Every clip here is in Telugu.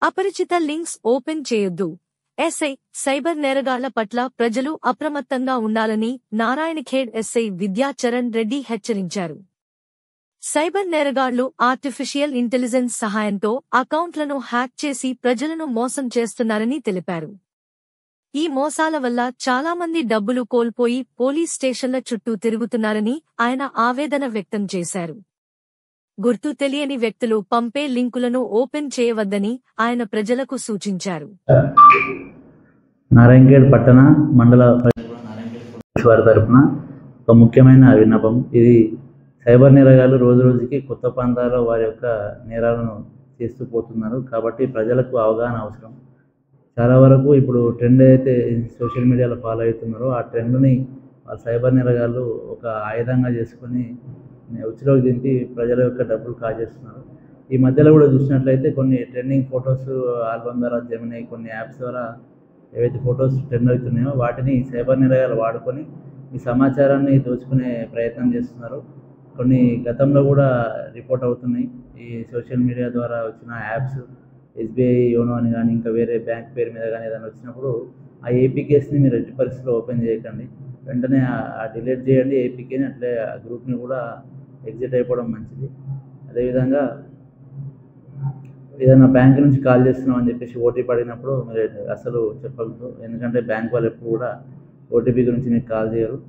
అపరిచిత లింక్స్ ఓపెన్ చేయొద్దు. ఎస్ఐ సైబర్ నేరగాళ్ల పట్ల ప్రజలు అప్రమత్తంగా ఉండాలని నారాయణఖేడ్ ఎస్ఐ విద్యాచరణ్ రెడ్డి హెచ్చరించారు. సైబర్ నేరగాళ్లు ఆర్టిఫిషియల్ ఇంటెలిజెన్స్ సహాయంతో అకౌంట్లను హ్యాక్ చేసి ప్రజలను మోసం చేస్తున్నారని తెలిపారు. ఈ మోసాల వల్ల చాలామంది డబ్బులు కోల్పోయి పోలీస్ స్టేషన్ల చుట్టూ తిరుగుతున్నారని ఆయన ఆవేదన వ్యక్తం చేశారు. గుర్తు తెలియని వ్యక్తులు పంపే లింకులను ఓపెన్ చేయవద్దని ఆయన ప్రజలకు సూచించారు. నారాయణఖేడ్ పట్టణ మండల వారి తరఫున ఒక ముఖ్యమైన విన్నపం. ఇది సైబర్ నేరగాళ్లు రోజు రోజుకి కొత్త ప్రాంతాల్లో వారి యొక్క నేరాలను చేస్తూ పోతున్నారు. కాబట్టి ప్రజలకు అవగాహన అవసరం. చాలా వరకు ఇప్పుడు ట్రెండ్ అయితే సోషల్ మీడియాలో ఫాలో అవుతున్నారో ఆ ట్రెండ్ని సైబర్ నేరగాళ్లు ఒక ఆయుధంగా చేసుకొని ఉచ్చులోకి దింపి ప్రజల యొక్క డబ్బులు కాజేస్తున్నారు. ఈ మధ్యలో కూడా చూసినట్లయితే కొన్ని ట్రెండింగ్ ఫొటోస్ ఆల్బమ్ ద్వారా జెమినీ కొన్ని యాప్స్ ద్వారా ఏవైతే ఫొటోస్ ట్రెండ్ అవుతున్నాయో వాటిని సైబర్ నేరగాళ్లు వాడుకొని ఈ సమాచారాన్ని దోచుకునే ప్రయత్నం చేస్తున్నారు. కొన్ని గతంలో కూడా రిపోర్ట్ అవుతున్నాయి. ఈ సోషల్ మీడియా ద్వారా వచ్చిన యాప్స్ ఎస్బీఐ యోనో అని కానీ ఇంకా వేరే బ్యాంక్ పేరు మీద కానీ ఏదైనా వచ్చినప్పుడు ఆ ఏపీకేస్ని మీరు ఎట్టి పరిస్థితుల్లో ఓపెన్ చేయకండి. వెంటనే డిలీట్ చేయండి ఏపీకేని. అట్లే ఆ గ్రూప్ని కూడా ఎగ్జిట్ అయిపోవడం మంచిది. అదేవిధంగా ఏదైనా బ్యాంక్ నుంచి కాల్ చేస్తున్నాం అని చెప్పేసి ఓటీపీ అడిగినప్పుడు మీరు అసలు చెప్పగలరు. ఎందుకంటే బ్యాంక్ వాళ్ళు ఎప్పుడు కూడా ఓటీపీ గురించి మీకు కాల్ చేయరు.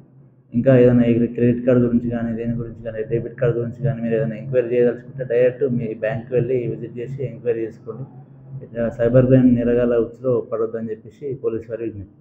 ఇంకా ఏదైనా క్రెడిట్ కార్డు గురించి కానీ దేని గురించి కానీ డెబిట్ కార్డు గురించి కానీ మీరు ఏదైనా ఎంక్వైరీ చేయదలుచుకుంటే డైరెక్ట్ మీ బ్యాంక్కి వెళ్ళి విజిట్ చేసి ఎంక్వైరీ చేసుకోండి. సైబర్ క్రైమ్ నేరగాళ్ల ఉచ్చులో పడొద్దని చెప్పేసి పోలీసు వారి విజ్ఞప్తి.